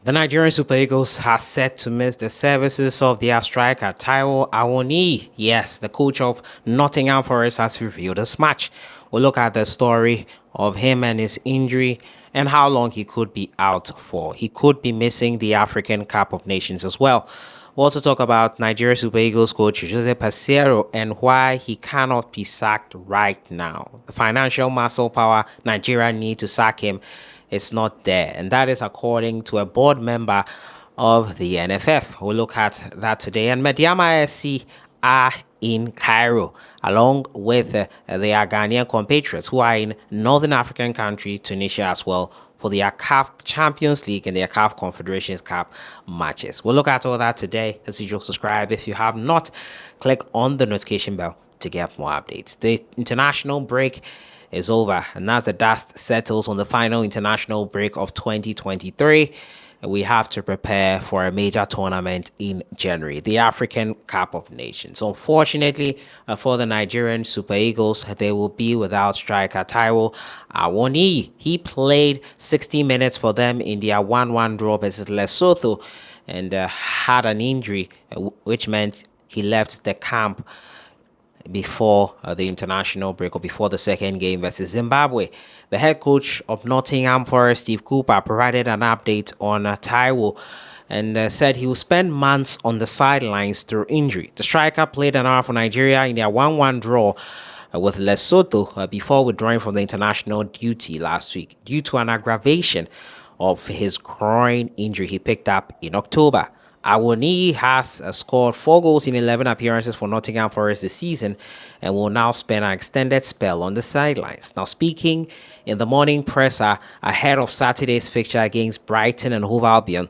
The Nigerian Super Eagles are set to miss the services of their striker Taiwo Awoniyi. Yes, the coach of Nottingham Forest has revealed this match. We'll look at the story of him and his injury and how long he could be out for. He could be missing the African Cup of Nations as well. We'll also talk about Nigeria Super Eagles coach Jose Peseiro and why he cannot be sacked right now. The financial muscle power Nigeria need to sack him is not there, and that is according to a board member of the NFF. We'll look at that today. And Mediama SC are in Cairo, along with their Ghanaian compatriots who are in Northern African country, Tunisia as well, for their CAF Champions League and their CAF Confederations Cup matches. We'll look at all that today. As usual, subscribe if you have not. Click on the notification bell to get more updates. The international break is over, and as the dust settles on the final international break of 2023, we have to prepare for a major tournament in January, the African Cup of Nations. Unfortunately, for the Nigerian Super Eagles, they will be without striker Taiwo Awoniyi. He played 60 minutes for them in their 1-1 draw versus Lesotho and had an injury, which meant he left the camp before the international break, or before the second game versus Zimbabwe. The head coach of Nottingham Forest, Steve Cooper, provided an update on Taiwo and said he will spend months on the sidelines through injury. The striker played an hour for Nigeria in their 1-1 draw with Lesotho before withdrawing from the international duty last week due to an aggravation of his groin injury he picked up in October. Awoniyi has scored 4 goals in 11 appearances for Nottingham Forest this season and will now spend an extended spell on the sidelines. Now, speaking in the morning presser ahead of Saturday's fixture against Brighton and Hove Albion,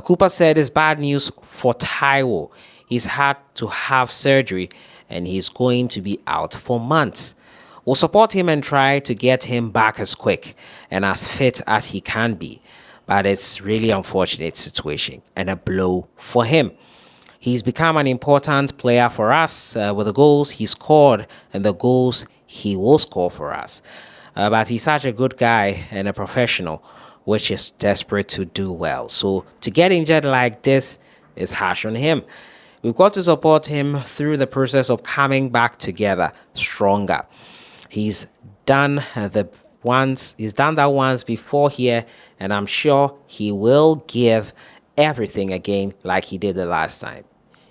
Cooper said it's bad news for Taiwo. He's had to have surgery and he's going to be out for months. We'll support him and try to get him back as quick and as fit as he can be. But it's really unfortunate situation and a blow for him. He's become an important player for us with the goals he scored and the goals he will score for us. But he's such a good guy and a professional, which is desperate to do well. So to get injured like this is harsh on him. We've got to support him through the process of coming back together stronger. He's done that once before here, and I'm sure he will give everything again like he did the last time.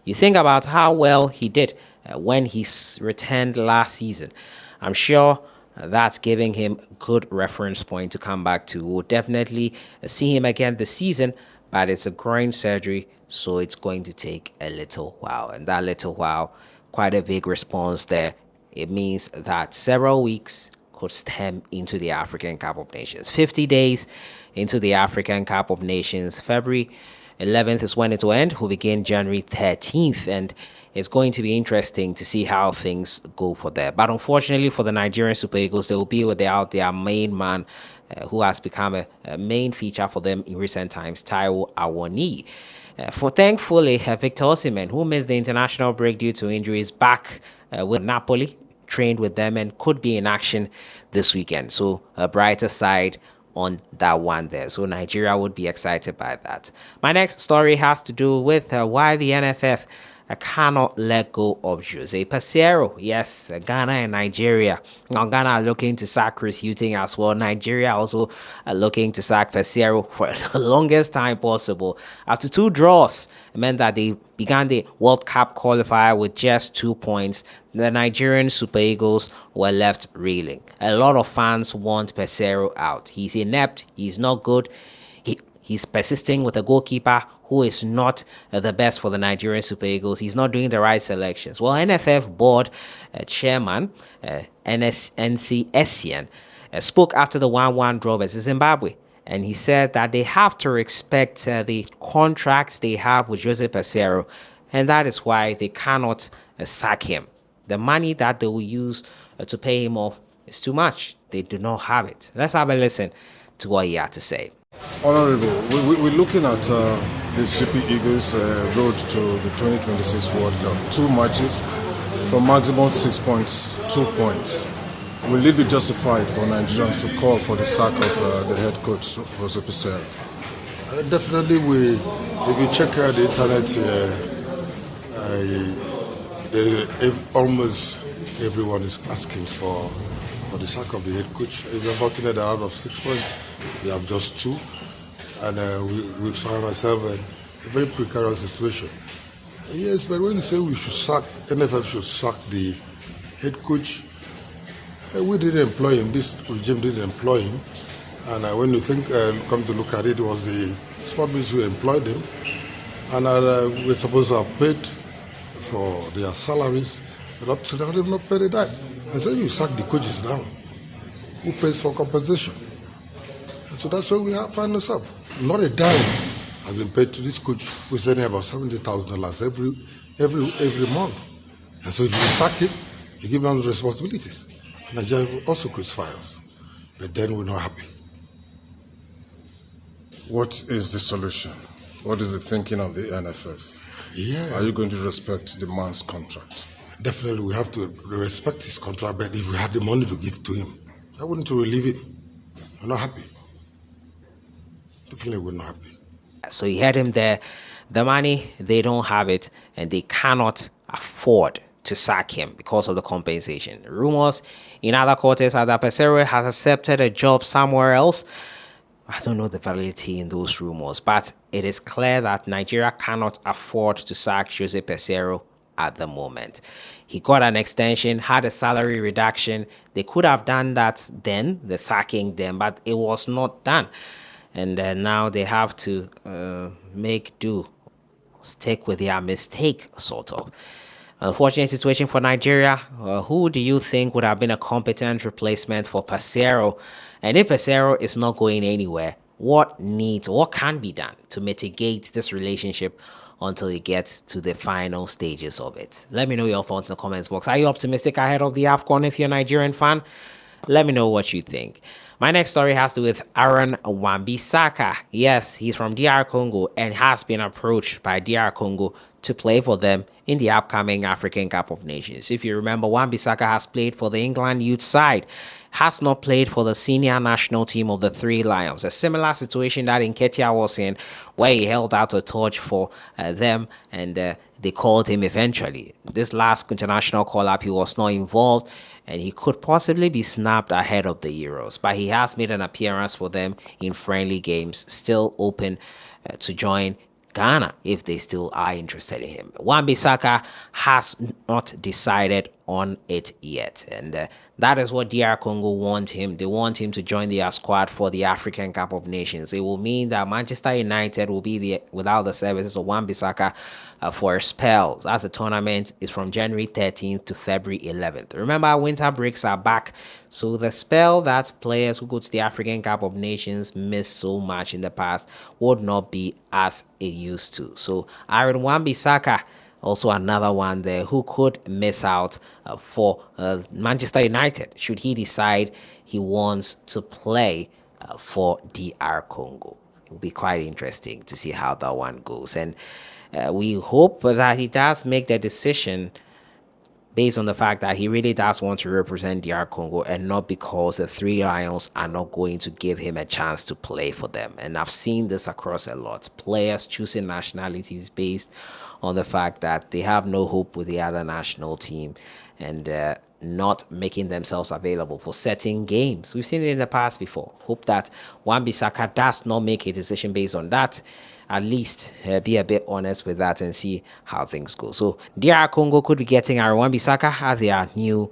You think about how well he did when he returned last season. I'm sure that's giving him good reference point to come back to. We'll definitely see him again this season, but it's a groin surgery, so it's going to take a little while. And that little while, quite a big response there. It means that several weeks could stem into the African Cup of Nations. 50 days into the African Cup of Nations. February 11th is when it will end. We'll begin January 13th, and it's going to be interesting to see how things go for there. But unfortunately for the Nigerian Super Eagles, they will be without their main man, who has become a main feature for them in recent times, Taiwo Awoniyi. Thankfully, Victor Osimhen, who missed the international break due to injuries, back with Napoli, trained with them and could be in action this weekend. So a brighter side on that one there. So Nigeria would be excited by that. My next story has to do with why the NFF cannot let go of Jose Peseiro. Yes, Ghana and Nigeria. Now, Ghana are looking to sack Chris Hughton as well. Nigeria also are looking to sack Peseiro for the longest time possible. After 2 draws, it meant that they began the World Cup qualifier with just 2 points. The Nigerian Super Eagles were left reeling. A lot of fans want Peseiro out. He's inept. He's not good. He's persisting with a goalkeeper who is not the best for the Nigerian Super Eagles. He's not doing the right selections. Well, NFF board chairman NC Essien spoke after the 1-1 draw versus Zimbabwe. And he said that they have to respect the contracts they have with Jose Peseiro. And that is why they cannot sack him. The money that they will use to pay him off is too much. They do not have it. Let's have a listen to what he had to say. Honorable, we're looking at the Super Eagles' road to the 2026 World Cup. 2 matches from maximum 6 points, 2 points. Will it be justified for Nigerians to call for the sack of the head coach, Jose Peseiro? Definitely, if you check out the internet, almost everyone is asking for the sack of the head coach. It's unfortunate that out of 6 points, we have just two, and we find ourselves in a very precarious situation. Yes, but when you say we should sack, NFF should sack the head coach, we didn't employ him. This regime didn't employ him. And when you come to look at it, it was the sport ministry who employed him. And we're supposed to have paid for their salaries, but up to now they've not paid a dime. And so if you sack the coaches down, who pays for compensation? And so that's where we find ourselves. Not a dime has been paid to this coach, who's earning about $70,000 every month. And so if you sack him, you give him responsibilities. Nigeria will also crucify us, but then we're not happy. What is the solution? What is the thinking of the NFF? Yeah. Are you going to respect the man's contract? Definitely, we have to respect his contract, but if we had the money to give to him, why wouldn't we relieve it? We're not happy. Definitely, we're not happy. So you heard him there. The money, they don't have it, and they cannot afford to sack him because of the compensation. Rumors in other quarters are that Peseiro has accepted a job somewhere else. I don't know the validity in those rumors, but it is clear that Nigeria cannot afford to sack Jose Peseiro at the moment. He got an extension, had a salary reduction. They could have done that then, the sacking then, but it was not done. And now they have to make do, stick with their mistake, sort of. Unfortunate situation for Nigeria. Who do you think would have been a competent replacement for Peseiro? And if Peseiro is not going anywhere, what can be done to mitigate this relationship until it gets to the final stages of it? Let me know your thoughts in the comments box. Are you optimistic ahead of the Afcon if you're a Nigerian fan? Let me know what you think. My next story has to do with Wan-Bissaka. Yes, he's from DR Congo and has been approached by DR Congo to play for them in the upcoming African Cup of Nations. If you remember, Wan-Bissaka has played for the England youth side, has not played for the senior national team of the Three Lions. A similar situation that Nketiah was in, where he held out a torch for them, and they called him eventually. This last international call-up, he was not involved, and he could possibly be snapped ahead of the Euros. But he has made an appearance for them in friendly games, still open to join Ghana if they still are interested in him. Wan-Bissaka has not decided on it yet, and that is what DR Congo want him. They want him to join their squad for the African Cup of Nations. It will mean that Manchester United will be without the services of Wan-Bissaka for a spell, as the tournament is from January 13th to February 11th. Remember, winter breaks are back, so the spell that players who go to the African Cup of Nations miss so much in the past would not be as it used to. So Wan-Bissaka, also another one there who could miss out for Manchester United should he decide he wants to play for DR Congo. It will be quite interesting to see how that one goes. And we hope that he does make the decision based on the fact that he really does want to represent DR Congo and not because the Three Lions are not going to give him a chance to play for them. And I've seen this across a lot. Players choosing nationalities based on the fact that they have no hope with the other national team and not making themselves available for certain games. We've seen it in the past before. Hope that Wan-Bissaka does not make a decision based on that. At least be a bit honest with that and see how things go. So DR Congo could be getting our Wan-Bissaka as their new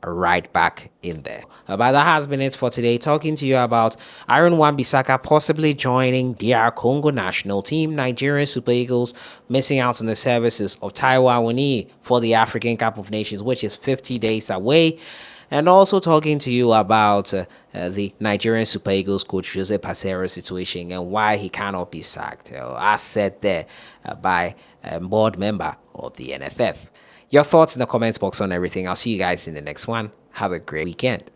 right back in there. But that has been it for today. Talking to you about Wan-Bissaka possibly joining DR Congo national team. Nigerian Super Eagles missing out on the services of Taiwo Awoniyi for the African Cup of Nations, which is 50 days away. And also talking to you about the Nigerian Super Eagles coach Jose Peseiro's situation and why he cannot be sacked, as said there by a board member of the NFF. Your thoughts in the comments box on everything. I'll see you guys in the next one. Have a great weekend.